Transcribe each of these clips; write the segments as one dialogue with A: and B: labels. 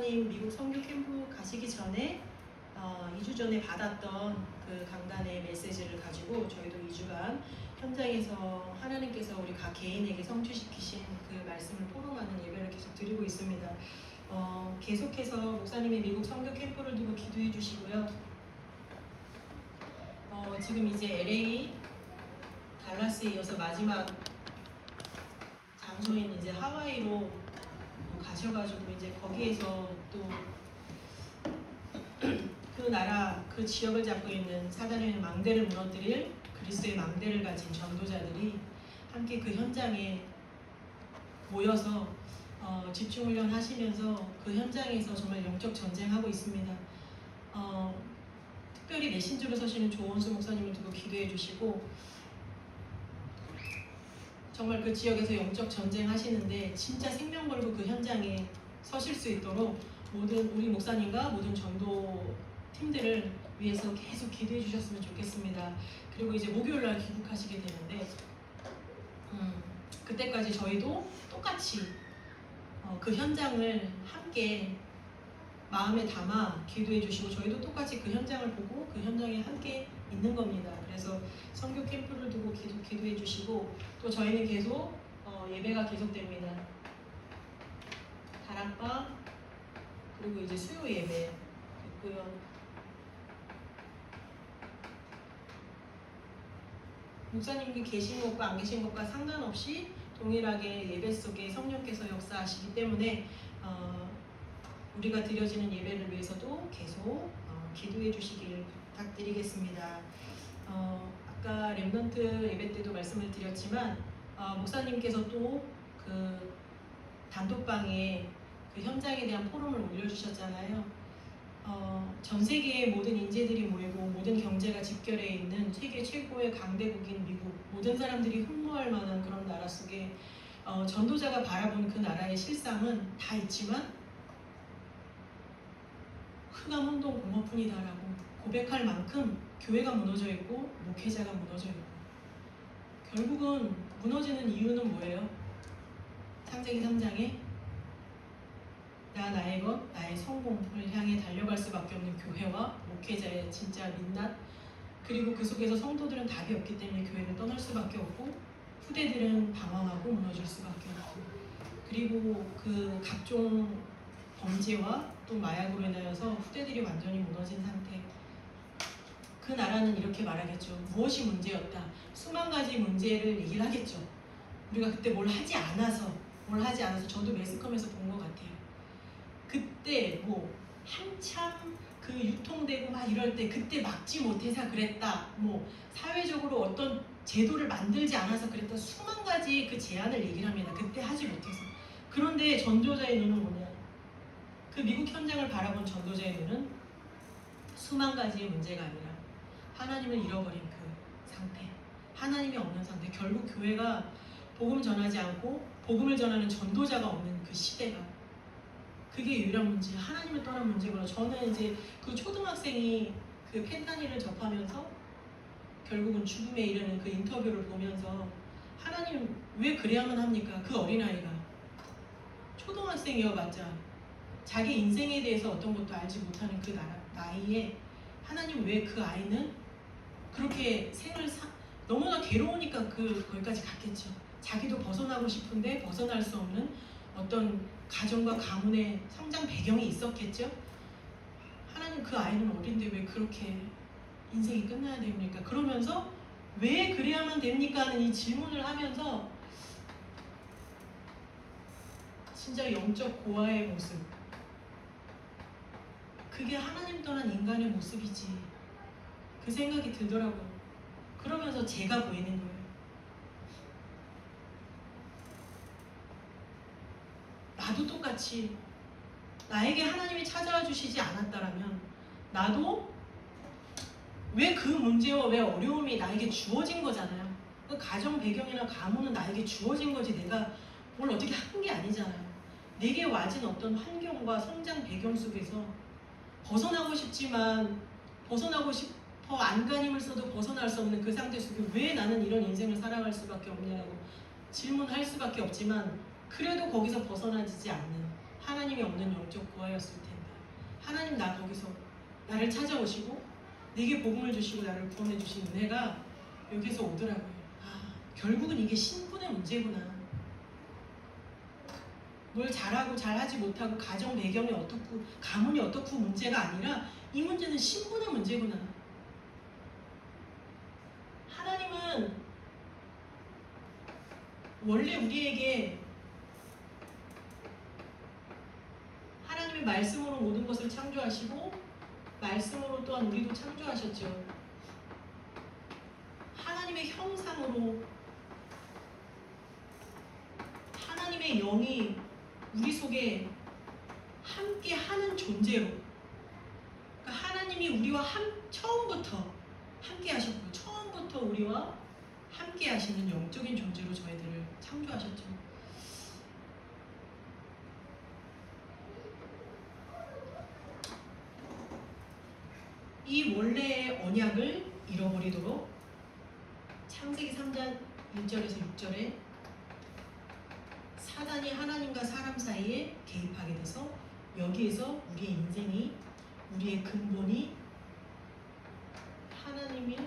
A: 목사님 미국 선교 캠프 가시기 전에 2주 전에 받았던 그 강단의 메시지를 가지고 저희도 2주간 현장에서 하나님께서 우리 각 개인에게 성취시키신 그 말씀을 포럼하는 예배를 계속 드리고 있습니다. 계속해서 목사님의 미국 선교 캠프를 두고 기도해 주시고요. 지금 이제 LA, 달라스에 이어서 마지막 장소인 이제 하와이로 가셔가지고 이제 거기에서 또 그 나라 그 지역을 잡고 있는 사단의 망대를 무너뜨릴 그리스도의 망대를 가진 전도자들이 함께 그 현장에 모여서 집중훈련 하시면서 그 현장에서 정말 영적 전쟁하고 있습니다. 특별히 메신저로 서시는 조원수 목사님을 두고 기도해 주시고 정말 그 지역에서 영적 전쟁 하시는데 진짜 생명 걸고 그 현장에 서실 수 있도록 모든 우리 목사님과 모든 전도 팀들을 위해서 계속 기도해 주셨으면 좋겠습니다. 그리고 이제 목요일날 귀국하시게 되는데 그때까지 저희도 똑같이 그 현장을 함께 마음에 담아 기도해 주시고 저희도 똑같이 그 현장을 보고 그 현장에 함께 있는 겁니다. 그래서 선교 캠프를 두고 기도해 주시고 또 저희는 계속 예배가 계속됩니다. 다락방 그리고 이제 수요 예배 있고요. 목사님이 계신 것과 안 계신 것과 상관없이 동일하게 예배 속에 성령께서 역사하시기 때문에 우리가 드려지는 예배를 위해서도 계속 기도해 주시길 부탁드리겠습니다. 아까 렘넌트 예배 때도 말씀을 드렸지만 목사님께서 또 그 단톡방에 그 현장에 대한 포럼을 올려주셨잖아요. 전 세계의 모든 인재들이 모이고 모든 경제가 집결해 있는 세계 최고의 강대국인 미국 모든 사람들이 흠모할 만한 그런 나라 속에 전도자가 바라본 그 나라의 실상은 다 있지만 흑암 혼돈 공허뿐이다라고 고백할 만큼 교회가 무너져 있고 목회자가 무너져 있고 결국은 무너지는 이유는 뭐예요? 창세기 3장에 나의 것, 나의 성공을 향해 달려갈 수밖에 없는 교회와 목회자의 진짜 민낯 그리고 그 속에서 성도들은 답이 없기 때문에 교회를 떠날 수밖에 없고 후대들은 방황하고 무너질 수밖에 없고 그리고 그 각종 범죄와 또 마약으로 인하여서 후대들이 완전히 무너진 상태 그 나라는 이렇게 말하겠죠. 무엇이 문제였다. 수만 가지 문제를 얘기를 하겠죠. 우리가 그때 뭘 하지 않아서 저도 매스컴에서 본 것 같아요. 그때 뭐 한참 그 유통되고 막 이럴 때 그때 막지 못해서 그랬다. 뭐 사회적으로 어떤 제도를 만들지 않아서 그랬다. 수만 가지 그 제안을 얘기를 합니다. 그때 하지 못해서. 그런데 전도자의 눈은 뭐냐? 그 미국 현장을 바라본 전도자의 눈은 수만 가지의 문제가 아니라 하나님을 잃어버린 그 상태, 하나님이 없는 상태. 결국 교회가 복음 전하지 않고 복음을 전하는 전도자가 없는 그 시대가 그게 유일한 문제, 하나님을 떠난 문제구나. 저는 이제 그 초등학생이 그 펜타닐을 접하면서 결국은 죽음에 이르는 그 인터뷰를 보면서 하나님 왜 그래야만 합니까? 그 어린아이가 초등학생이어봤자 자기 인생에 대해서 어떤 것도 알지 못하는 그 나이에 하나님 왜 그 아이는 그렇게 너무나 괴로우니까 거기까지 갔겠죠. 자기도 벗어나고 싶은데 벗어날 수 없는 어떤 가정과 가문의 성장 배경이 있었겠죠. 하나님 그 아이는 어린데 왜 그렇게 인생이 끝나야 됩니까? 그러면서 왜 그래야만 됩니까? 하는 이 질문을 하면서 진짜 영적 고아의 모습 그게 하나님 떠난 인간의 모습이지 그 생각이 들더라고요. 그러면서 제가 보이는 거예요. 나도 똑같이 나에게 하나님이 찾아와 주시지 않았다라면 나도 왜 그 문제와 왜 어려움이 나에게 주어진 거잖아요. 그 가정 배경이나 가문은 나에게 주어진 거지 내가 뭘 어떻게 한 게 아니잖아요. 내게 와진 어떤 환경과 성장 배경 속에서 벗어나고 싶지만 벗어나고 싶어 안간힘을 써도 벗어날 수 없는 그 상태 속에 왜 나는 이런 인생을 살아갈 수밖에 없냐고 질문할 수밖에 없지만 그래도 거기서 벗어나지 않는 하나님이 없는 영적 고아였을 텐데 하나님 나 거기서 나를 찾아오시고 내게 복음을 주시고 나를 구원해 주신 은혜가 여기서 오더라고요. 아, 결국은 이게 신분의 문제구나. 뭘 잘하고 잘하지 못하고 가정 배경이 어떻고 가문이 어떻고 문제가 아니라 이 문제는 신분의 문제구나. 하나님은 원래 우리에게 하나님의 말씀으로 모든 것을 창조하시고 말씀으로 또한 우리도 창조하셨죠. 하나님의 형상으로 하나님의 영이 우리 속에 함께 하는 존재로, 그러니까 하나님이 우리와 처음부터 함께 하셨고 처음부터 우리와 함께 하시는 영적인 존재로 저희들을 창조하셨죠. 이 원래의 언약을 잃어버리도록 창세기 3장 1절에서 6절에 사단이 하나님과 사람 사이에 개입하게 돼서 여기에서 우리의 인생이 우리의 근본이 하나님이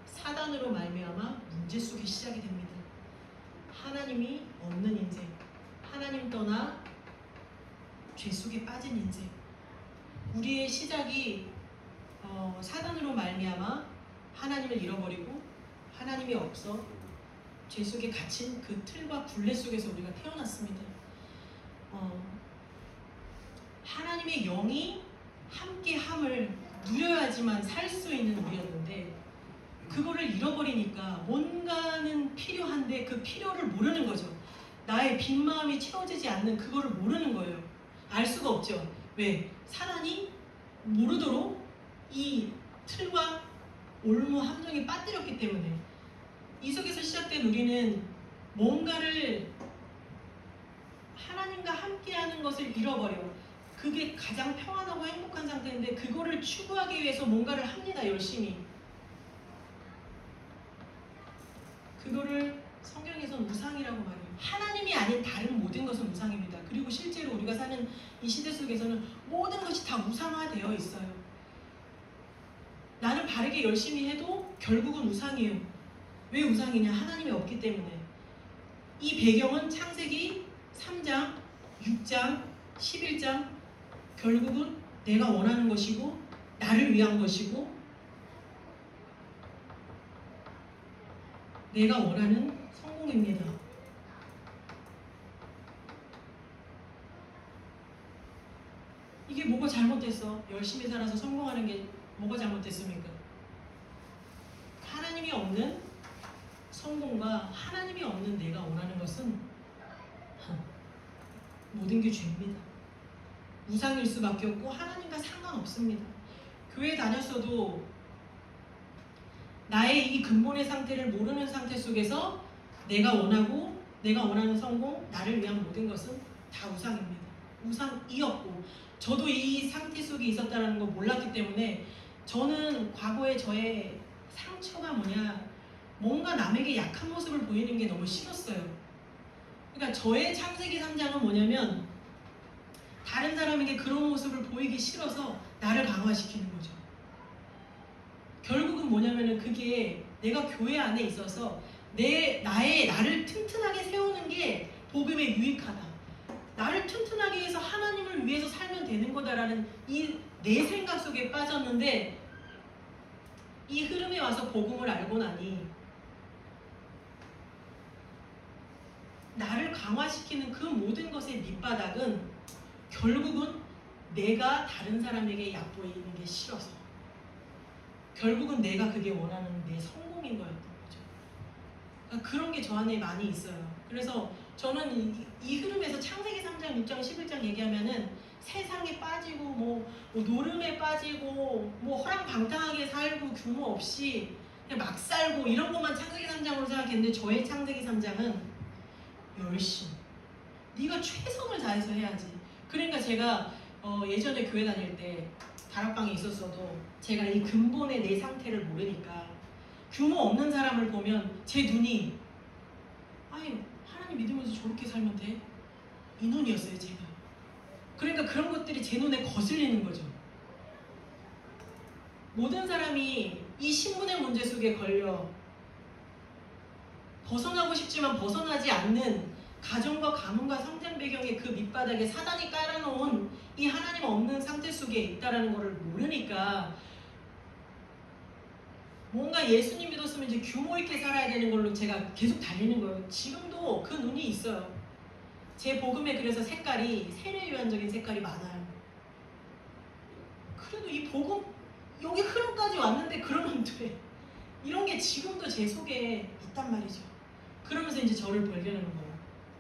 A: 사단으로 말미암아 문제 속에 시작이 됩니다. 하나님이 없는 인생, 하나님 떠나 죄 속에 빠진 인생. 우리의 시작이 사단으로 말미암아 하나님을 잃어버리고 하나님이 없어 죄 속에 갇힌 그 틀과 굴레 속에서 우리가 태어났습니다. 하나님의 영이 함께함을 누려야지만 살 수 있는 우리였는데 그거를 잃어버리니까 뭔가는 필요한데 그 필요를 모르는 거죠. 나의 빈 마음이 채워지지 않는 그거를 모르는 거예요. 알 수가 없죠. 왜? 사단이 모르도록 이 틀과 올무 함정에 빠뜨렸기 때문에. 이 속에서 시작된 우리는 뭔가를 하나님과 함께하는 것을 잃어버려. 그게 가장 평안하고 행복한 상태인데 그거를 추구하기 위해서 뭔가를 합니다. 열심히. 그거를 성경에서는 우상이라고 말해요. 하나님이 아닌 다른 모든 것은 우상입니다. 그리고 실제로 우리가 사는 이 시대 속에서는 모든 것이 다 우상화되어 있어요. 나는 바르게 열심히 해도 결국은 우상이에요. 왜 우상이냐? 하나님이 없기 때문에. 이 배경은 창세기 3장, 6장, 11장 결국은 내가 원하는 것이고 나를 위한 것이고 내가 원하는 성공입니다. 이게 뭐가 잘못됐어? 열심히 살아서 성공하는 게 뭐가 잘못됐습니까? 하나님이 없는 성공과 하나님이 없는 내가 원하는 것은 모든 게 죄입니다. 우상일 수밖에 없고 하나님과 상관없습니다. 교회 다녔어도 나의 이 근본의 상태를 모르는 상태 속에서 내가 원하고 내가 원하는 성공, 나를 위한 모든 것은 다 우상입니다. 우상이었고 저도 이 상태 속에 있었다는 걸 몰랐기 때문에 저는 과거에 저의 상처가 뭐냐, 뭔가 남에게 약한 모습을 보이는 게 너무 싫었어요. 그러니까 저의 창세기 3장은 뭐냐면 다른 사람에게 그런 모습을 보이기 싫어서 나를 강화시키는 거죠. 결국은 뭐냐면은 그게 내가 교회 안에 있어서 나를 튼튼하게 세우는 게 복음에 유익하다. 나를 튼튼하게 해서 하나님을 위해서 살면 되는 거다라는 이 내 생각 속에 빠졌는데 이 흐름에 와서 복음을 알고 나니 나를 강화시키는 그 모든 것의 밑바닥은 결국은 내가 다른 사람에게 얕보이는 게 싫어서 결국은 내가 그게 원하는 내 성공인 거였던 거죠. 그러니까 그런 게 저 안에 많이 있어요. 그래서 저는 이 흐름에서 창세기 3장, 6장, 11장 얘기하면은 세상에 빠지고 뭐 노름에 빠지고 뭐 허랑방탕하게 살고 규모 없이 그냥 막 살고 이런 것만 창세기 3장으로 생각했는데 저의 창세기 3장은 열심히 네가 최선을 다해서 해야지. 그러니까 제가 예전에 교회 다닐 때 다락방에 있었어도 제가 이 근본의 내 상태를 모르니까 규모 없는 사람을 보면 제 눈이 아니 하나님 믿으면서 저렇게 살면 돼? 이 눈이었어요 제가. 그러니까 그런 것들이 제 눈에 거슬리는 거죠. 모든 사람이 이 신분의 문제 속에 걸려 벗어나고 싶지만 벗어나지 않는 가정과 가문과 성장 배경의 그 밑바닥에 사단이 깔아놓은 이 하나님 없는 상태 속에 있다라는 것을 모르니까 뭔가 예수님 믿었으면 이제 규모 있게 살아야 되는 걸로 제가 계속 달리는 거예요. 지금도 그 눈이 있어요. 제 복음에 그래서 색깔이 세례요한적인 색깔이 많아요. 그래도 이 복음 여기 흐름까지 왔는데 그러면 돼. 이런 게 지금도 제 속에 있단 말이죠. 그러면서 이제 저를 발견하는 거예요.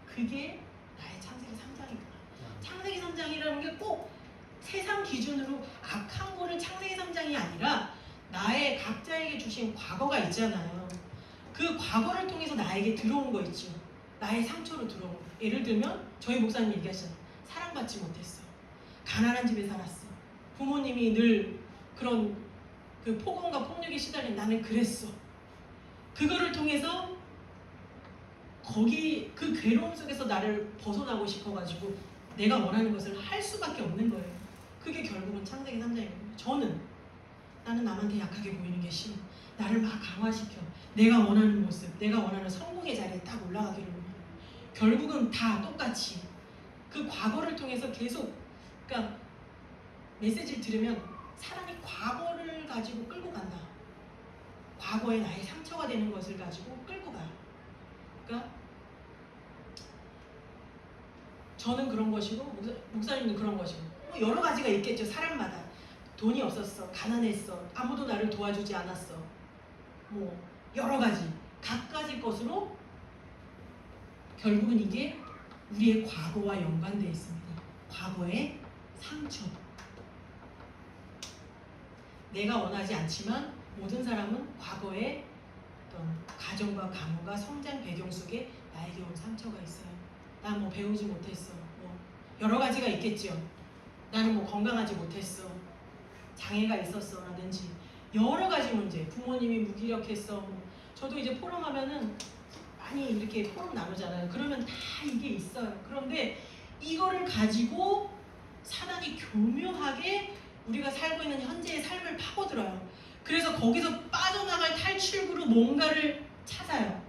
A: 그게 나의 창세기 3장이구나. 창세기 3장이라는 게 꼭 세상 기준으로 악한 거를 창세기 3장이 아니라 나의 각자에게 주신 과거가 있잖아요. 그 과거를 통해서 나에게 들어온 거 있죠. 나의 상처로 들어온 거. 예를 들면 저희 목사님 얘기하시잖아요. 사랑받지 못했어. 가난한 집에 살았어. 부모님이 늘 그런 그 폭언과 폭력에 시달린 나는 그랬어. 그거를 통해서 거기 그 괴로움 속에서 나를 벗어나고 싶어가지고 내가 원하는 것을 할 수밖에 없는 거예요. 그게 결국은 창세기 3장이거든요. 나는 남한테 약하게 보이는 게 싫어. 나를 막 강화시켜. 내가 원하는 모습, 내가 원하는 성공의 자리에 딱 올라가기를 원해요. 결국은 다 똑같이 그 과거를 통해서 계속 그러니까 메시지를 들으면 사람이 과거를 가지고 끌고 간다. 과거에 나의 상처가 되는 것을 가지고 끌고 가요. 그러니까 저는 그런 것이고 목사님도 그런 것이고 뭐 여러 가지가 있겠죠. 사람마다 돈이 없었어, 가난했어, 아무도 나를 도와주지 않았어, 뭐 여러 가지 각가지 것으로 결국은 이게 우리의 과거와 연관되어 있습니다. 과거의 상처. 내가 원하지 않지만 모든 사람은 과거의 어떤 가정과 가문과 성장 배경 속에 나에게 온 상처가 있어요. 난 뭐 배우지 못했어. 뭐 여러 가지가 있겠죠. 나는 뭐 건강하지 못했어. 장애가 있었어. 라든지 여러 가지 문제. 부모님이 무기력했어. 뭐. 저도 이제 포럼하면은 많이 이렇게 포럼 나누잖아요. 그러면 다 이게 있어요. 그런데 이거를 가지고 사단이 교묘하게 우리가 살고 있는 현재의 삶을 파고들어요. 그래서 거기서 빠져나갈 탈출구로 뭔가를 찾아요.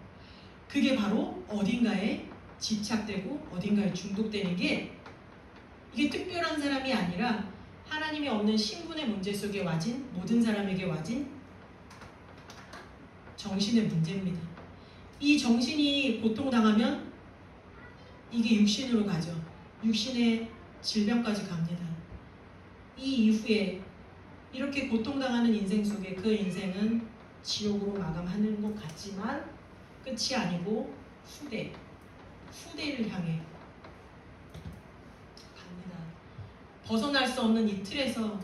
A: 그게 바로 어딘가에 집착되고 어딘가에 중독되는 게 이게 특별한 사람이 아니라 하나님이 없는 신분의 문제 속에 와진 모든 사람에게 와진 정신의 문제입니다. 이 정신이 고통당하면 이게 육신으로 가죠. 육신의 질병까지 갑니다. 이 이후에 이렇게 고통당하는 인생 속에 그 인생은 지옥으로 마감하는 것 같지만 끝이 아니고 후대를 향해 갑니다. 벗어날 수 없는 이 틀에서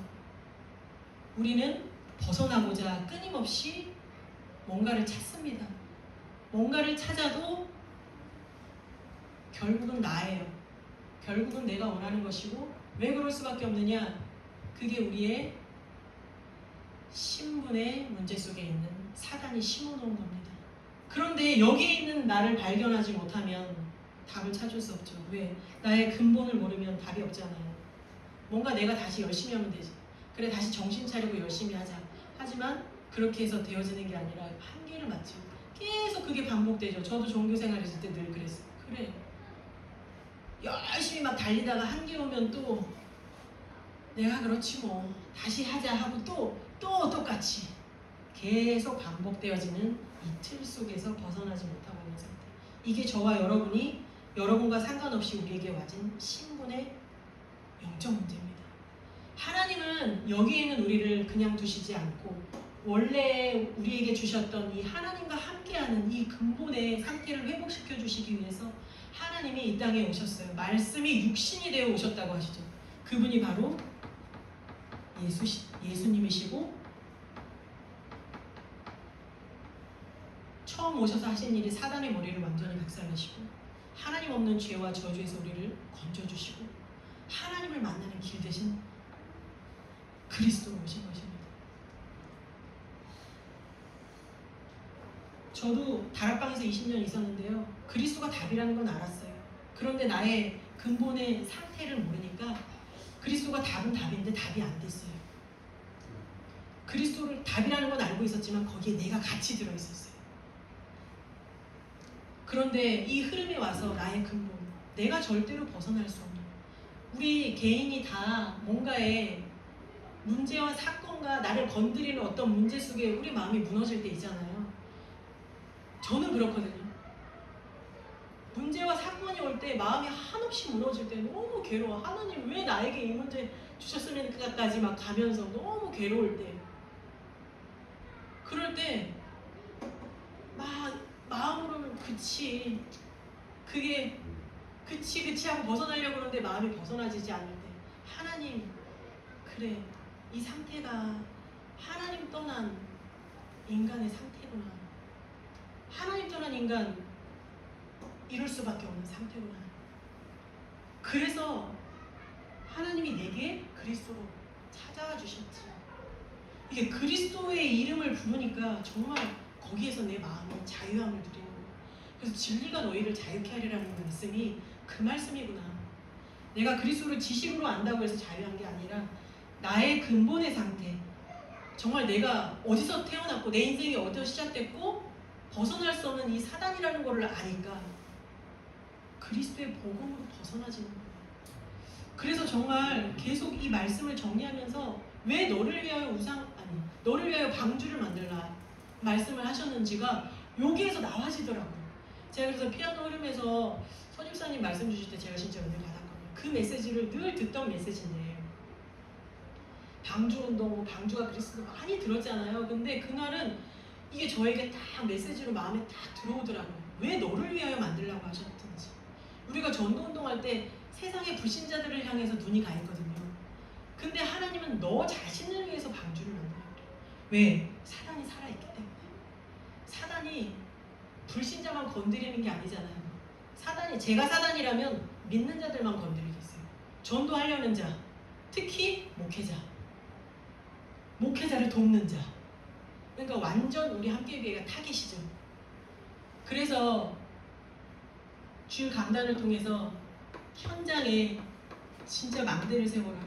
A: 우리는 벗어나고자 끊임없이 뭔가를 찾습니다. 뭔가를 찾아도 결국은 나예요. 결국은 내가 원하는 것이고 왜 그럴 수밖에 없느냐? 그게 우리의 신분의 문제 속에 있는 사단이 심어놓은 겁니다. 그런데 여기에 있는 나를 발견하지 못하면 답을 찾을 수 없죠. 왜? 나의 근본을 모르면 답이 없잖아요. 뭔가 내가 다시 열심히 하면 되지. 그래 다시 정신 차리고 열심히 하자. 하지만 그렇게 해서 되어지는 게 아니라 한계를 맞죠. 계속 그게 반복되죠. 저도 종교생활 했을 때 늘 그랬어요. 그래 열심히 막 달리다가 한계 오면 또 내가 그렇지 뭐 다시 하자 하고 또 똑같이 계속 반복되어지는 이 틀 속에서 벗어나지 못하고 있는 상태. 이게 저와 여러분이 여러분과 상관없이 우리에게 와진 신분의 영적 문제입니다. 하나님은 여기에 있는 우리를 그냥 두시지 않고 원래 우리에게 주셨던 이 하나님과 함께하는 이 근본의 상태를 회복시켜 주시기 위해서 하나님이 이 땅에 오셨어요. 말씀이 육신이 되어 오셨다고 하시죠. 그분이 바로 예수님이시고 처음 오셔서 하신 일이 사단의 머리를 완전히 박살내시고 하나님 없는 죄와 저주에서 우리를 건져주시고 하나님을 만나는 길 대신 그리스도로 오신 것입니다. 저도 다락방에서 20년 있었는데요. 그리스도가 답이라는 건 알았어요. 그런데 나의 근본의 상태를 모르니까 그리스도가 답은 답인데 답이 안 됐어요. 그리스도를 답이라는 건 알고 있었지만 거기에 내가 같이 들어있었어요. 그런데 이 흐름에 와서 나의 근본, 내가 절대로 벗어날 수 없는, 우리 개인이 다 뭔가에 문제와 사건과 나를 건드리는 어떤 문제 속에 우리 마음이 무너질 때 있잖아요. 저는 그렇거든요. 문제와 사건이 올 때 마음이 한없이 무너질 때 너무 괴로워. 하나님 왜 나에게 이 문제 주셨으면까지 막 가면서 너무 괴로울 때, 그럴 때 막 마음으로는 그치 하고 벗어나려고 그러는데 마음이 벗어나지지 않을 때, 하나님, 그래, 이 상태가 하나님 떠난 인간의 상태구나. 하나님 떠난 인간 이럴 수밖에 없는 상태구나. 그래서 하나님이 내게 그리스도로 찾아와 주셨지. 이게 그리스도의 이름을 부르니까 정말 거기에서 내 마음이 자유함을 누리는 거예요. 그래서 진리가 너희를 자유케 하리라는 말씀이 그 말씀이구나. 내가 그리스도를 지식으로 안다고 해서 자유한 게 아니라 나의 근본의 상태, 정말 내가 어디서 태어났고 내 인생이 어디서 시작됐고 벗어날 수 없는 이 사단이라는 거를 아니까 그리스도의 복음으로 벗어나지는 거예요. 그래서 정말 계속 이 말씀을 정리하면서 왜 너를 위하여 너를 위하여 방주를 만들라 말씀을 하셨는지가 여기에서 나와지더라고요. 제가 그래서 피아노 흐름에서 서집사님 말씀 주실 때 제가 진짜 은혜 받았거든요. 그 메시지를 늘 듣던 메시지인데, 방주운동, 방주가 그리스도 많이 들었잖아요. 근데 그날은 이게 저에게 딱 메시지로 마음에 딱 들어오더라고요. 왜 너를 위하여 만들라고 하셨든지. 우리가 전도운동할 때 세상의 불신자들을 향해서 눈이 가 있거든요. 근데 하나님은 너 자신을 위해서 방주를 만들어요. 왜? 사단이 살아있기 때문에. 사단이 불신자만 건드리는 게 아니잖아요. 제가 사단이라면 믿는 자들만 건드리겠어요. 전도하려는 자, 특히 목회자를 돕는 자. 그러니까 완전 우리 함께교회가 타겟이죠. 그래서 주일 강단을 통해서 현장에 진짜 망대를 세워라.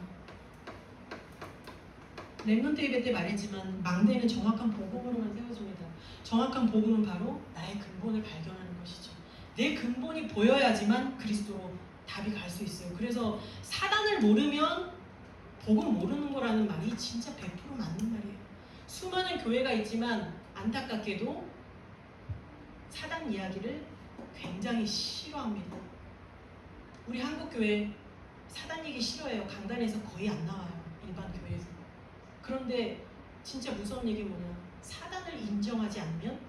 A: 랩넌트 예배 때 말했지만 망대는 정확한 복음으로만 세워집니다. 정확한 복음은 바로 나의 근본을 발견하는 것이죠. 내 근본이 보여야지만 그리스도로 답이 갈 수 있어요. 그래서 사단을 모르면 복음 모르는 거라는 말이 진짜 100% 맞는 말이에요. 수많은 교회가 있지만 안타깝게도 사단 이야기를 굉장히 싫어합니다. 우리 한국교회 사단 얘기 싫어해요. 강단에서 거의 안 나와요. 일반 교회에서. 그런데 진짜 무서운 얘기 뭐냐, 사단을 인정하지 않으면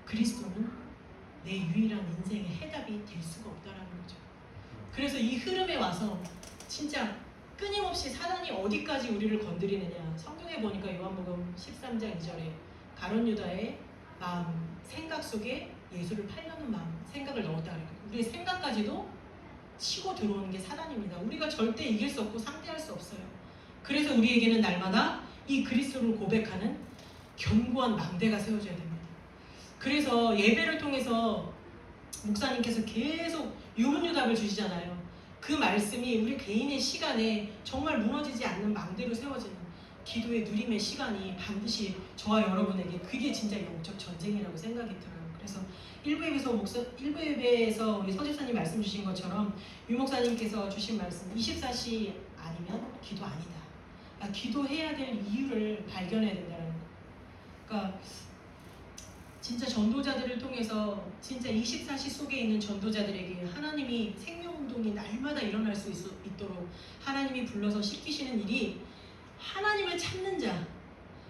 A: 그리스도는 내 유일한 인생의 해답이 될 수가 없다라는 거죠. 그래서 이 흐름에 와서 진짜 끊임없이 사단이 어디까지 우리를 건드리느냐, 성경에 보니까 요한복음 13장 2절에 가룟 유다의 마음, 생각 속에 예수를 팔려는 마음, 생각을 넣었다 그래요. 우리의 생각까지도 치고 들어오는 게 사단입니다. 우리가 절대 이길 수 없고 상대할 수 없어요. 그래서 우리에게는 날마다 이 그리스도를 고백하는 견고한 망대가 세워져야 됩니다. 그래서 예배를 통해서 목사님께서 계속 유문유답을 주시잖아요. 그 말씀이 우리 개인의 시간에 정말 무너지지 않는 망대로 세워지는 기도의 누림의 시간이 반드시 저와 여러분에게, 그게 진짜 영적 전쟁이라고 생각이 들어요. 그래서 일부 예배에서 우리 서집사님 말씀 주신 것처럼 유 목사님께서 주신 말씀, 24시 아니면 기도 아니다. 기도해야 될 이유를 발견해야 된다는 거. 그러니까 진짜 전도자들을 통해서 진짜 24시 속에 있는 전도자들에게 하나님이 생명운동이 날마다 일어날 수 있도록 하나님이 불러서 시키시는 일이, 하나님을 찾는 자,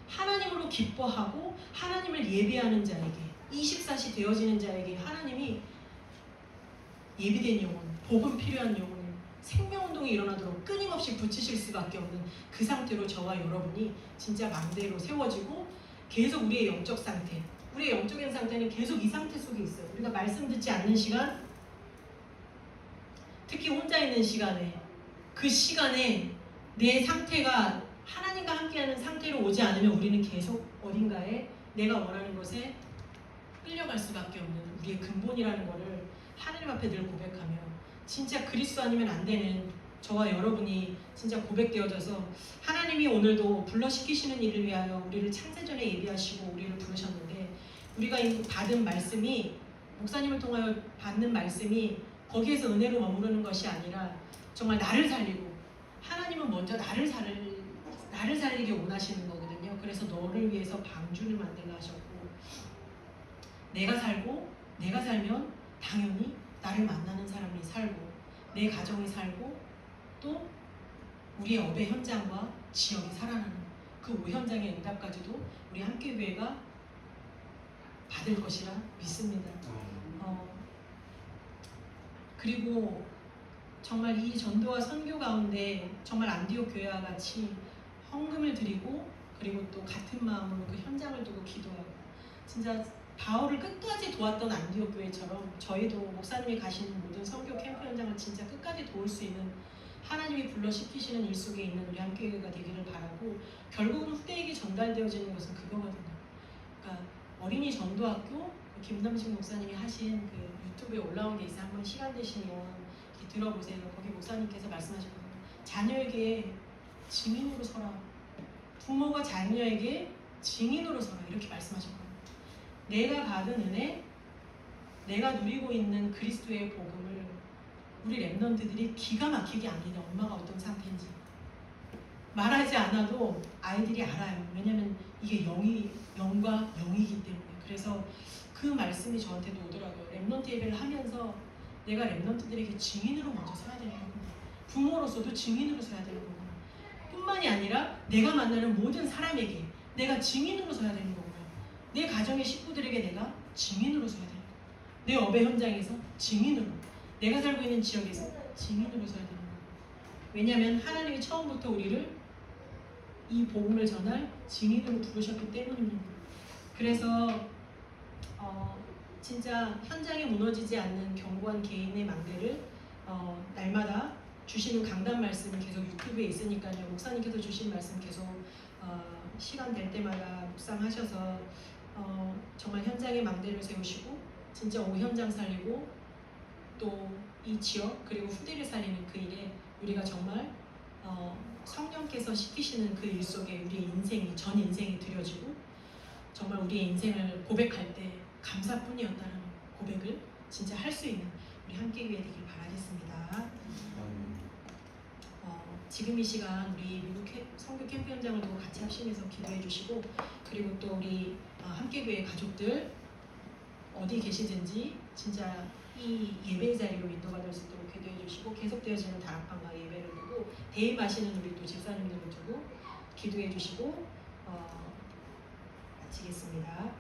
A: 하나님으로 기뻐하고 하나님을 예배하는 자에게, 24시 되어지는 자에게 하나님이 예비된 영혼, 복음 필요한 영혼을 생명운동이 일어나도록 끊임없이 붙이실 수밖에 없는 그 상태로 저와 여러분이 진짜 망대로 세워지고, 계속 우리의 영적 상태, 우리의 영적인 상태는 계속 이 상태 속에 있어요. 우리가 말씀 듣지 않는 시간, 특히 혼자 있는 시간에, 그 시간에 내 상태가 하나님과 함께하는 상태로 오지 않으면 우리는 계속 어딘가에 내가 원하는 것에 끌려갈 수밖에 없는 우리의 근본이라는 것을 하나님 앞에 늘 고백하며, 진짜 그리스도 아니면 안 되는 저와 여러분이 진짜 고백되어져서 하나님이 오늘도 불러시키시는 일을 위하여 우리를 창세전에 예비하시고 우리를 부르셨는데 우리가 받은 말씀이 목사님을 통하여 받는 말씀이 거기에서 은혜로 머무르는 것이 아니라 정말 나를 살리고 하나님은 먼저 나를 살리기 원하시는 거거든요. 그래서 너를 위해서 방주를 만들라 하셨고 내가 살면 당연히 나를 만나는 사람이 살고 내 가정이 살고 또 우리의 업의 현장과 지역이 살아나는 그 오현장의 응답까지도 우리 함께교회가 받을 것이라 믿습니다. 그리고 정말 이 전도와 선교 가운데 정말 안디옥 교회와 같이 헌금을 드리고 그리고 또 같은 마음으로 그 현장을 두고 기도하고 진짜 바울을 끝까지 도왔던 안디옥 교회처럼 저희도 목사님이 가시는 모든 선교 캠프 현장을 진짜 끝까지 도울 수 있는 하나님이 불러시키시는 일 속에 있는 우리 함께교회가 되기를 바라고 결국은 후대에게 전달되어지는 것은 그거거든요. 그러니까 어린이 전도학교 김남식 목사님이 하신 그 유튜브에 올라온 게 있어요. 한번 시간 되시면 이렇게 들어보세요. 거기 목사님께서 말씀하셨거든요. 자녀에게 증인으로 서라. 부모가 자녀에게 증인으로 서라. 이렇게 말씀하셨거든요. 내가 받은 은혜, 내가 누리고 있는 그리스도의 복음을 우리 랩런트들이 기가 막히게 압니다. 엄마가 어떤 상태인지. 말하지 않아도 아이들이 알아요. 왜냐면 이게 영과 영이기 때문에. 그래서 그 말씀이 저한테도 오더라고요. 랩런트 예배를 하면서 내가 랩런트들에게 증인으로 먼저 서야 되는 거구나. 부모로서도 증인으로 서야 되는 거구나. 뿐만이 아니라 내가 만나는 모든 사람에게 내가 증인으로 서야 되는 거구나. 내 가정의 식구들에게 내가 증인으로 서야 되는 거구나. 내 업의 현장에서 증인으로, 내가 살고 있는 지역에서 증인으로 서야 되는 거구나. 왜냐하면 하나님이 처음부터 우리를 이 복음을 전할 증인으로 부르셨기 때문입니다. 그래서 진짜 현장에 무너지지 않는 견고한 개인의 망대를 날마다 주시는 강단 말씀이 계속 유튜브에 있으니까요. 목사님께서 주신 말씀 계속 시간 될 때마다 묵상하셔서 정말 현장의 망대를 세우시고 진짜 오현장 살리고 또 이 지역 그리고 후대를 살리는 그 일에 우리가 정말 성령께서 시키시는 그 일 속에 우리의 인생이 전 인생이 드려지고 정말 우리의 인생을 고백할 때 감사뿐이었다는 고백을 진짜 할 수 있는 우리 함께교회 되길 바라겠습니다. 지금 이 시간 우리 미국 선교 캠프 현장을 두고 같이 합심해서 기도해 주시고 그리고 또 우리 함께교회 가족들 어디 계시든지 진짜 이 예배 자리로 인도받을 수 있도록 기도해 주시고 계속되어지는 다락방과 예배를 두고 대입하시는 우리 또 집사님들을 두고 기도해 주시고 마치겠습니다.